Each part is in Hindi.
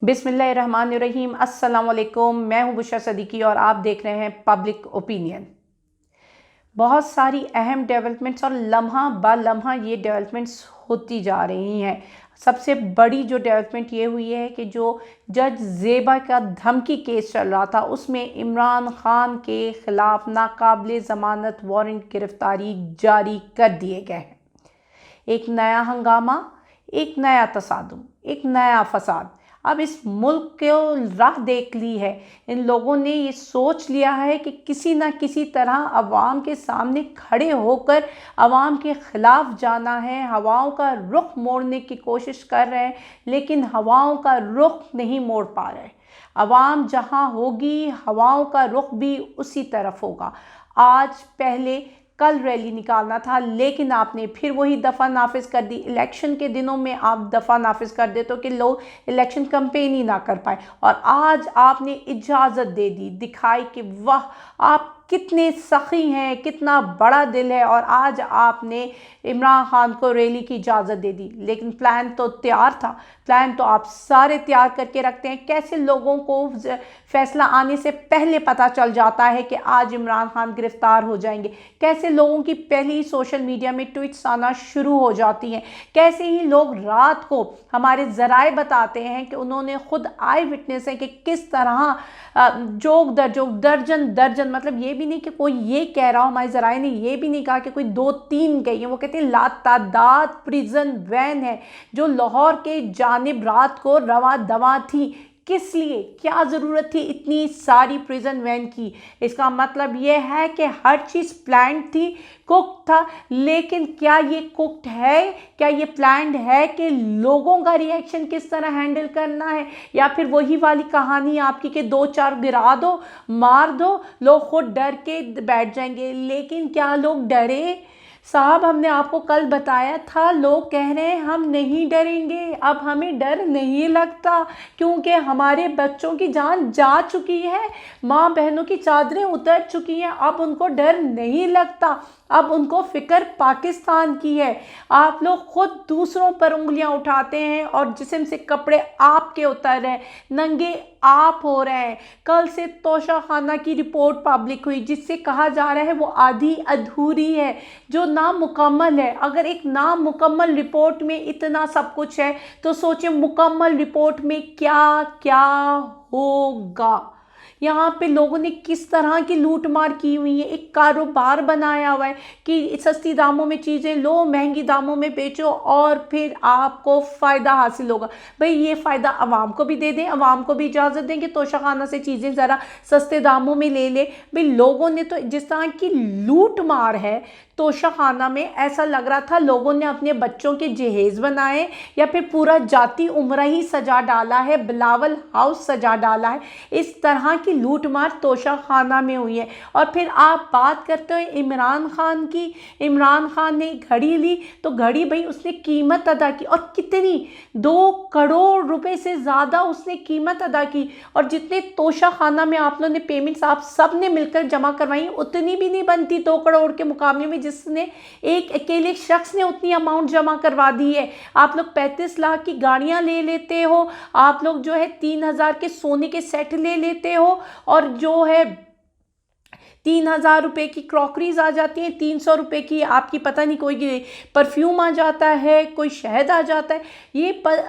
बिस्मिल्लाहिर्रहमानिर्रहीम। अस्सलाम वालेकुम। मैं हूं बुशरा सदीकी और आप देख रहे हैं पब्लिक ओपिनियन। बहुत सारी अहम डेवलपमेंट्स और लम्हा ब लम्हा ये डेवलपमेंट्स होती जा रही हैं। सबसे बड़ी जो डेवलपमेंट ये हुई है कि जो जज ज़ेबा का धमकी केस चल रहा था उसमें इमरान खान के ख़िलाफ़ नाकाबिले ज़मानत वारंट गिरफ़्तारी जारी कर दिए गए हैं। एक नया हंगामा, एक नया तसादुम, एक नया फसाद। अब इस मुल्क को राह देख ली है। इन लोगों ने ये सोच लिया है कि किसी ना किसी तरह अवाम के सामने खड़े होकर अवाम के ख़िलाफ़ जाना है। हवाओं का रुख मोड़ने की कोशिश कर रहे हैं, लेकिन हवाओं का रुख नहीं मोड़ पा रहे। अवाम जहाँ होगी हवाओं का रुख भी उसी तरफ होगा। आज पहले कल रैली निकालना था, लेकिन आपने फिर वही दफ़ा नाफिज कर दी। इलेक्शन के दिनों में आप दफ़ा नाफिज कर देते हो कि लोग इलेक्शन कैंपेन ही ना कर पाए, और आज आपने इजाज़त दे दी, दिखाई कि वाह आप कितने सखी हैं, कितना बड़ा दिल है, और आज आपने इमरान खान को रैली की इजाज़त दे दी। लेकिन प्लान तो तैयार था, प्लान तो आप सारे तैयार करके रखते हैं। कैसे लोगों को फैसला आने से पहले पता चल जाता है कि आज इमरान खान गिरफ्तार हो जाएंगे। कैसे लोगों की पहली सोशल मीडिया में ट्वीट्स आना शुरू हो जाती हैं। कैसे ही लोग रात को हमारे ज़राए बताते हैं कि उन्होंने खुद आई विटनेस है कि किस तरह जोग दर जोग, दर्जन दर्जन, मतलब ये भी नहीं कि कोई ये कह रहा हो, हमारे ज़राए ने ये भी नहीं कहा कि कोई 2-3 गई हैं। वो कहते हैं लातादाद प्रिजन वैन है जो लाहौर के जानिब रात को रवा दवा थी। किस लिए, क्या ज़रूरत थी इतनी सारी प्रिजन वैन की? इसका मतलब यह है कि हर चीज़ प्लान्ड थी, कुक्ड था। लेकिन क्या ये कुक्ड है, क्या ये प्लान्ड है कि लोगों का रिएक्शन किस तरह हैंडल करना है? या फिर वही वाली कहानी आपकी कि 2-4 गिरा दो, मार दो, लोग खुद डर के बैठ जाएंगे। लेकिन क्या लोग डरे? साहब, हमने आपको कल बताया था, लोग कह रहे हैं हम नहीं डरेंगे। अब हमें डर नहीं लगता, क्योंकि हमारे बच्चों की जान जा चुकी है, माँ बहनों की चादरें उतर चुकी हैं। अब उनको डर नहीं लगता, अब उनको फ़िक्र पाकिस्तान की है। आप लोग खुद दूसरों पर उंगलियां उठाते हैं और जिस्म से कपड़े आपके उतर रहे हैं, नंगे आप हो रहे हैं। कल से तोशा खाना की रिपोर्ट पब्लिक हुई, जिससे कहा जा रहा है वो आधी अधूरी है, जो नामुकम्मल है। अगर एक नामुकम्मल रिपोर्ट में इतना सब कुछ है, तो सोचें मुकम्मल रिपोर्ट में क्या क्या होगा। यहाँ पे लोगों ने किस तरह की लूट मार की हुई है। एक कारोबार बनाया हुआ है कि सस्ती दामों में चीज़ें लो, महंगी दामों में बेचो और फिर आपको फ़ायदा हासिल होगा। भाई ये फ़ायदा आवाम को भी दे दें, आवाम को भी इजाज़त दें कि तोशाखाना से चीज़ें ज़रा सस्ते दामों में ले ले। भाई लोगों ने तो जिस तरह की लूट मार है तोशाखाना में, ऐसा लग रहा था लोगों ने अपने बच्चों के जहेज़ बनाए या फिर पूरा जाती उम्र ही सजा डाला है, बिलावल हाउस सजा डाला है। इस तरह की लूट मार तोशाखाना में हुई है। और फिर आप बात करते हो इमरान खान की। इमरान खान ने घड़ी ली, तो घड़ी भाई उसने कीमत अदा की, और कितनी, 2 करोड़ रुपए से ज़्यादा उसने कीमत अदा की। और जितने तोशाखाना में आप लोगों ने पेमेंट्स आप सब ने मिलकर जमा करवाई, उतनी भी नहीं बनती 2 करोड़ के मुकाबले में जिसने एक अकेले शख्स ने उतनी अमाउंट जमा करवा दी है। आप लोग 35 लाख की गाड़ियां ले लेते हो, आप लोग जो है 3000 के सोने के सेट ले लेते हो, और जो है 3000 रुपये की क्रॉकरीज आ जाती हैं, 300 रुपये की आपकी पता नहीं कोई परफ्यूम आ जाता है, कोई शहद आ जाता है।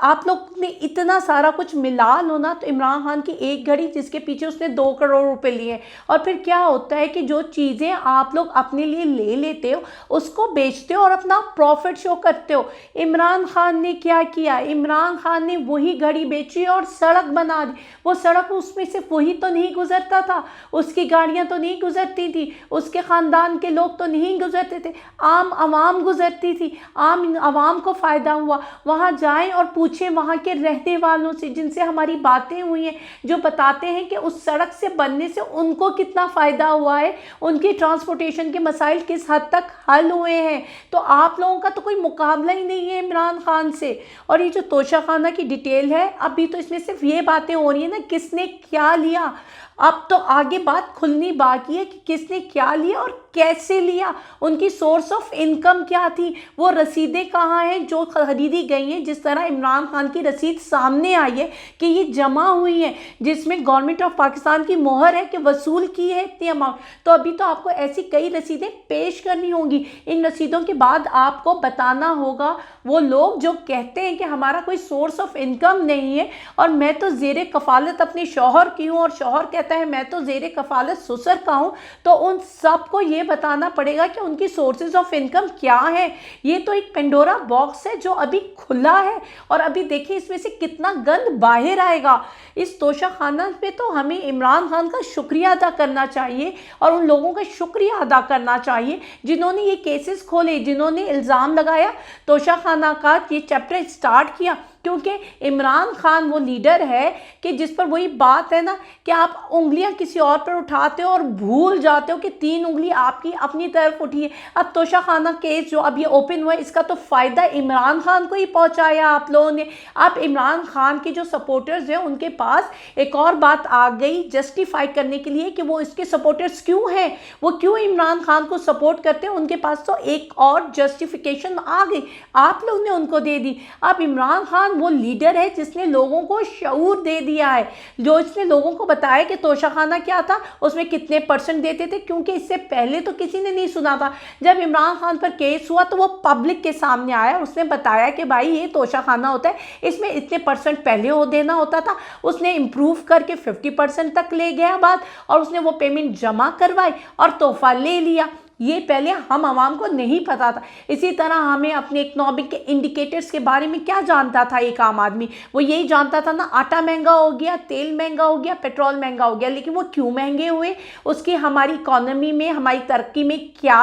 आप लोग ने इतना सारा कुछ मिला लो ना, तो इमरान खान की एक घड़ी जिसके पीछे उसने 2 करोड़ रुपए लिए। और फिर क्या होता है कि जो चीज़ें आप लोग अपने लिए ले लेते हो उसको बेचते हो और अपना प्रॉफिट शो करते हो। इमरान खान ने क्या किया? इमरान खान ने वही घड़ी बेची और सड़क बना दी। वो सड़क उसमें सिर्फ वही तो नहीं गुजरता था, उसकी गाड़ियाँ तो नहीं गुजरती थी, उसके ख़ानदान के लोग तो नहीं गुजरते थे, आम आवाम गुजरती थी। आम आवाम को फ़ायदा हुआ। वहाँ जाएं और पूछें वहाँ के रहने वालों से जिनसे हमारी बातें हुई हैं, जो बताते हैं कि उस सड़क से बनने से उनको कितना फ़ायदा हुआ है, उनकी ट्रांसपोर्टेशन के मसाइल किस हद तक हल हुए हैं। तो आप लोगों का तो कोई मुकाबला ही नहीं है इमरान खान से। और ये जो तोशाखाना की डिटेल है, अभी तो इसमें सिर्फ ये बातें हो रही है ना किसने क्या लिया। अब तो आगे बात खुलनी बाकी है कि किसने क्या लिया और कैसे लिया, उनकी सोर्स ऑफ इनकम क्या थी, वो रसीदें कहाँ हैं जो खरीदी गई हैं। जिस तरह इमरान खान की रसीद सामने आई है कि ये जमा हुई है, जिसमें गवर्नमेंट ऑफ पाकिस्तान की मोहर है कि वसूल की है इतनी अमाउंट, तो अभी तो आपको ऐसी कई रसीदें पेश करनी होंगी। इन रसीदों के बाद आपको बताना होगा वो लोग जो कहते हैं कि हमारा कोई सोर्स ऑफ इनकम नहीं है और मैं तो ज़ेरे कफ़ालत अपने शौहर की हूँ और शौहर कहता है मैं तो ज़ेरे कफ़ालत ससुर का हूँ, तो उन सबको ये बताना पड़ेगा कि उनकी सोर्सेज ऑफ इनकम क्या है। ये तो एक पेंडोरा बॉक्स है जो अभी खुला है और अभी देखिए इसमें से कितना गंद बाहर आएगा। इस तोशाखाना पे तो हमें इमरान खान का शुक्रिया अदा करना चाहिए और उन लोगों का शुक्रिया अदा करना चाहिए जिन्होंने ये केसेस खोले, जिन्होंने इल्ज़ाम लगाया, तोशाखाना का ये चैप्टर स्टार्ट किया। क्योंकि इमरान खान वो लीडर है कि जिस पर वही बात है ना कि आप उंगलियां किसी और पर उठाते हो और भूल जाते हो कि 3 उंगली आपकी अपनी तरफ उठी है। अब तोशाखाना केस जो अब ये ओपन हुआ है, इसका तो फ़ायदा इमरान खान को ही पहुंचाया आप लोगों ने। अब इमरान खान के जो सपोर्टर्स हैं उनके पास एक और बात आ गई जस्टिफाई करने के लिए कि वो इसके सपोर्टर्स क्यों हैं, वो क्यों इमरान खान को सपोर्ट करते हैं। उनके पास तो एक और जस्टिफिकेशन आ गई, आप लोग ने उनको दे दी। अब इमरान खान वो लीडर है जिसने लोगों को शऊर दे दिया है, जो इसने लोगों को बताया कि तोशाखाना क्या था, उसमें कितने % देते थे, क्योंकि इससे पहले तो किसी ने नहीं सुना था। जब इमरान खान पर केस हुआ तो वो पब्लिक के सामने आया, उसने बताया कि भाई ये तोशाखाना होता है, इसमें इतने % पहले वो देना होता था। उसने इम्प्रूव करके 50% तक ले गया बात और उसने वो पेमेंट जमा करवाई और तोहफा ले लिया। ये पहले हम आवाम को नहीं पता था। इसी तरह हमें अपने इकोनॉमिक के इंडिकेटर्स के बारे में क्या जानता था एक आम आदमी, वो यही जानता था ना आटा महंगा हो गया, तेल महंगा हो गया, पेट्रोल महंगा हो गया, लेकिन वो क्यों महंगे हुए, उसकी हमारी इकोनॉमी में, हमारी तरक्की में क्या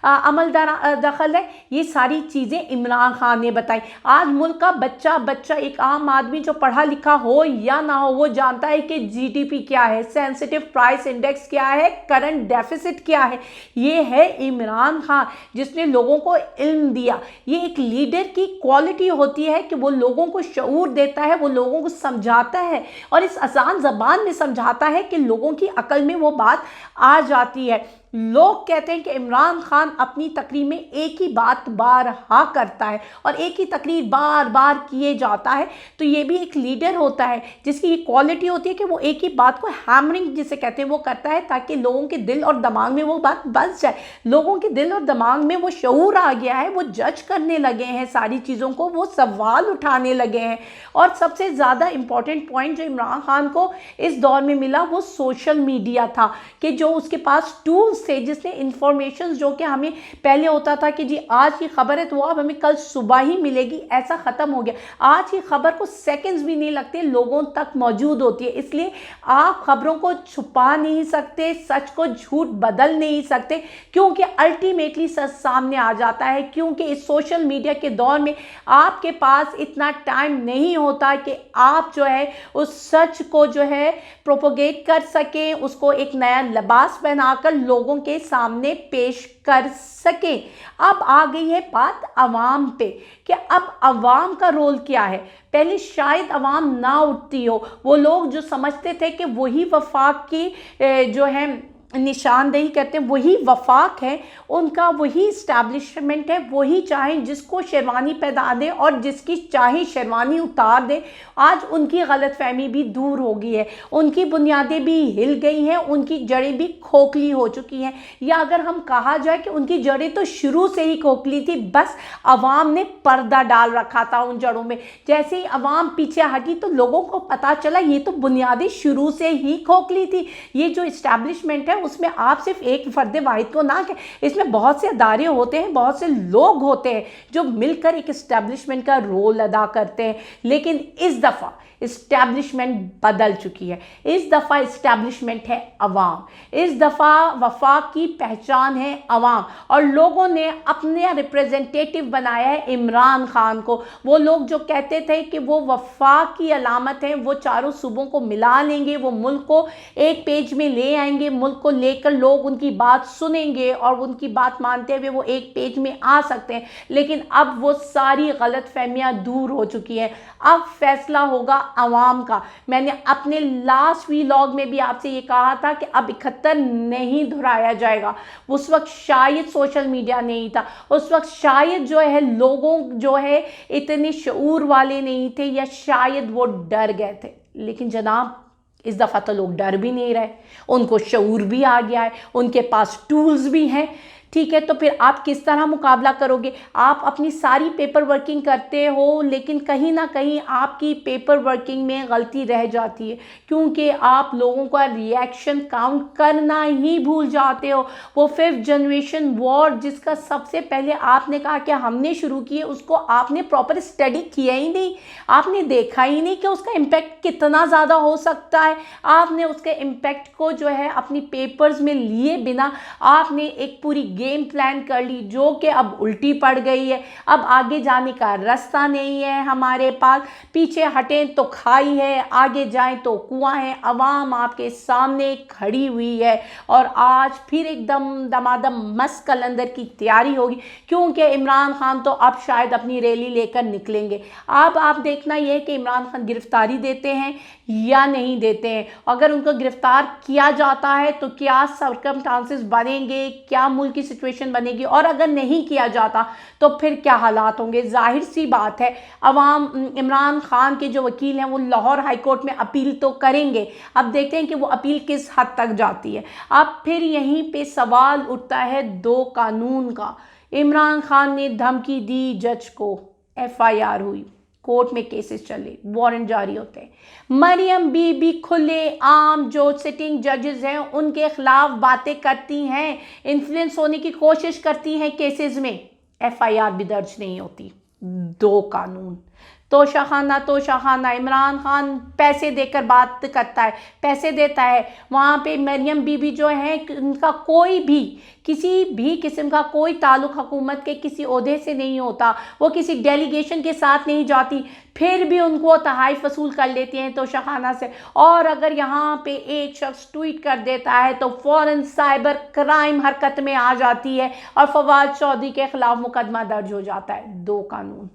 अमल दखल है, ये सारी चीज़ें इमरान खान ने बताई। आज मुल्क का बच्चा एक आम आदमी जो पढ़ा लिखा हो या ना हो, वो जानता है कि GDP क्या है, सेंसिटिव प्राइस इंडेक्स क्या है, करंट डेफिसिट क्या है। ये है इमरान खान जिसने लोगों को इल्म दिया। ये एक लीडर की क्वालिटी होती है कि वो लोगों को शऊर देता है, वो लोगों को समझाता है और इस आसान ज़बान में समझाता है कि लोगों की अकल में वो बात आ जाती है। लोग कहते हैं कि इमरान खान अपनी तकरीर में एक ही बात बारहा करता है और एक ही तकरीर बार बार किए जाता है, तो ये भी एक लीडर होता है जिसकी ये क्वालिटी होती है कि वो एक ही बात को हैमरिंग जिसे कहते हैं वो करता है ताकि लोगों के दिल और दिमाग में वो बात बस जाए। लोगों के दिल और दिमाग में वो शऊर आ गया है, वो जज करने लगे हैं सारी चीज़ों को, वो सवाल उठाने लगे हैं। और सबसे ज़्यादा इम्पॉर्टेंट पॉइंट जो इमरान खान को इस दौर में मिला वो सोशल मीडिया था कि जो उसके पास टूल्स से जिसने इंफॉर्मेशन जो कि हमें पहले होता था कि जी आज की खबर है तो वो अब हमें कल सुबह ही मिलेगी, ऐसा ख़त्म हो गया। आज की खबर को सेकंड्स भी नहीं लगते लोगों तक मौजूद होती है, इसलिए आप खबरों को छुपा नहीं सकते, सच को झूठ बदल नहीं सकते, क्योंकि अल्टीमेटली सच सामने आ जाता है। क्योंकि इस सोशल मीडिया के दौर में आपके पास इतना टाइम नहीं होता कि आप जो है उस सच को जो है प्रोपोगेट कर सकें, उसको एक नया लिबास बनाकर लोगों के सामने पेश कर सके। अब आ गई है बात अवाम पे कि अब अवाम का रोल क्या है। पहले शायद अवाम ना उठती हो, वो लोग जो समझते थे कि वही वफाक की जो है निशानदेही करते हैं, वही वफाक है, उनका वही इस्टेब्लिशमेंट है, वही चाहे जिसको शेरवानी पहना दे और जिसकी चाहे शेरवानी उतार दे। आज उनकी गलतफहमी भी दूर हो गई है, उनकी बुनियादें भी हिल गई हैं, उनकी जड़ें भी खोखली हो चुकी हैं। या अगर हम कहा जाए कि उनकी जड़ें तो शुरू से ही खोखली थी, बस अवाम ने पर्दा डाल रखा था उन जड़ों में। जैसे ही अवाम पीछे हटी तो लोगों को पता चला ये तो बुनियादें शुरू से ही खोखली थी। ये जो इस्टेब्लिशमेंट है उसमें आप सिर्फ एक फर्द वाहिद को ना, इसमें बहुत से अदारे होते हैं, बहुत से लोग होते हैं जो मिलकर एक इस्टेब्लिशमेंट का रोल अदा करते हैं। लेकिन इस दफ़ा इस्टेब्लिशमेंट बदल चुकी है, इस दफ़ा इस्टेब्लिशमेंट है अवाम, इस दफ़ा वफाक की पहचान है अवाम और लोगों ने अपने रिप्रेजेंटेटिव बनाया है इमरान खान को। वो लोग जो कहते थे कि वो वफाक की अलामत है, वो चारों सूबों को मिला लेंगे, वो मुल्क को एक पेज में ले आएंगे, मुल्क को लेकर लोग उनकी बात सुनेंगे और उनकी बात मानते हुए वो एक पेज में आ सकते हैं। लेकिन अब वो सारी गलत फहमियाँ दूर हो चुकी हैं। अब फैसला होगा आवाम का। मैंने अपने लास्ट व्लॉग में भी आपसे ये कहा था कि अब 71 नहीं दोहराया जाएगा। उस वक्त शायद सोशल मीडिया नहीं था, उस वक्त शायद जो है लोगों जो है इतने शऊर वाले नहीं थे, या शायद वो डर गए थे। लेकिन जनाब इस दफ़ा तो लोग डर भी नहीं रहे, उनको शऊर भी आ गया है, उनके पास टूल्स भी हैं। ठीक है, तो फिर आप किस तरह मुकाबला करोगे? आप अपनी सारी पेपर वर्किंग करते हो, लेकिन कहीं ना कहीं आपकी पेपर वर्किंग में गलती रह जाती है, क्योंकि आप लोगों का रिएक्शन काउंट करना ही भूल जाते हो। वो 5th जनरेशन वॉर जिसका सबसे पहले आपने कहा कि हमने शुरू किए, उसको आपने प्रॉपर स्टडी किया ही नहीं, आपने देखा ही नहीं कि उसका इम्पैक्ट कितना ज़्यादा हो सकता है। आपने उसके इम्पैक्ट को जो है अपनी पेपर्स में लिए बिना आपने एक पूरी गेम प्लान कर ली, जो कि अब उल्टी पड़ गई है। अब आगे जाने का रास्ता नहीं है हमारे पास, पीछे हटें तो खाई है, आगे जाएं तो कुआं है। अवाम आपके सामने खड़ी हुई है और आज फिर एकदम दमादम मस्त कलंदर की तैयारी होगी, क्योंकि इमरान खान तो अब शायद अपनी रैली लेकर निकलेंगे। अब आप देखना ये कि इमरान खान गिरफ्तारी देते हैं या नहीं देते हैं। अगर उनको गिरफ्तार किया जाता है तो क्या सर्कमस्टांसेस बनेंगे, क्या मुल्क की सिचुएशन बनेगी, और अगर नहीं किया जाता तो फिर क्या हालात होंगे। जाहिर सी बात है अवाम इमरान खान के जो वकील हैं वो लाहौर हाई कोर्ट में अपील तो करेंगे। अब देखते हैं कि वो अपील किस हद तक जाती है। अब फिर यहीं पे सवाल उठता है 2 कानून का। इमरान खान ने धमकी दी जज को, FIR हुई, कोर्ट में केसेस चले, वारंट जारी होते हैं। मरियम बीबी खुले आम जो सिटिंग जजेस हैं उनके खिलाफ बातें करती हैं, इन्फ्लुएंस होने की कोशिश करती हैं केसेस में, FIR भी दर्ज नहीं होती। 2 कानून। तोशाखाना इमरान खान पैसे देकर बात करता है, पैसे देता है। वहाँ पे मरियम बीबी जो है उनका कोई भी किसी भी किस्म का कोई ताल्लुक हुकूमत के किसी ओहदे से नहीं होता, वो किसी डेलीगेशन के साथ नहीं जाती, फिर भी उनको तहाइफ वसूल कर लेती हैं तोशाखाना से। और अगर यहाँ पे एक शख्स ट्वीट कर देता है तो फ़ौरन साइबर क्राइम हरकत में आ जाती है और फवाद चौधरी के खिलाफ मुकदमा दर्ज हो जाता है। 2 कानून।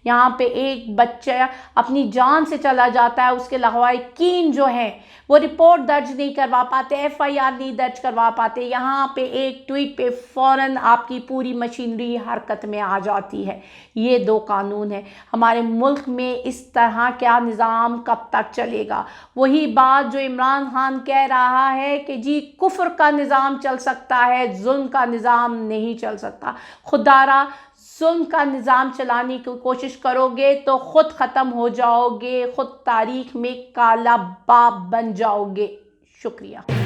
यहाँ पे एक बच्चा अपनी जान से चला जाता है, उसके लवाहिकीन जो हैं वो रिपोर्ट दर्ज नहीं करवा पाते, FIR नहीं दर्ज करवा पाते। यहाँ पे एक ट्वीट पे फ़ौरन आपकी पूरी मशीनरी हरकत में आ जाती है। ये 2 कानून है। हमारे मुल्क में इस तरह क्या निज़ाम कब तक चलेगा? वही बात जो इमरान खान कह रहा है कि जी कुफ्र का निज़ाम चल सकता है, जुल्म का निज़ाम नहीं चल सकता। खुदारा जुल्म का निज़ाम चलाने की कोशिश करोगे तो खुद ख़त्म हो जाओगे, खुद तारीख में काला बाब बन जाओगे। शुक्रिया।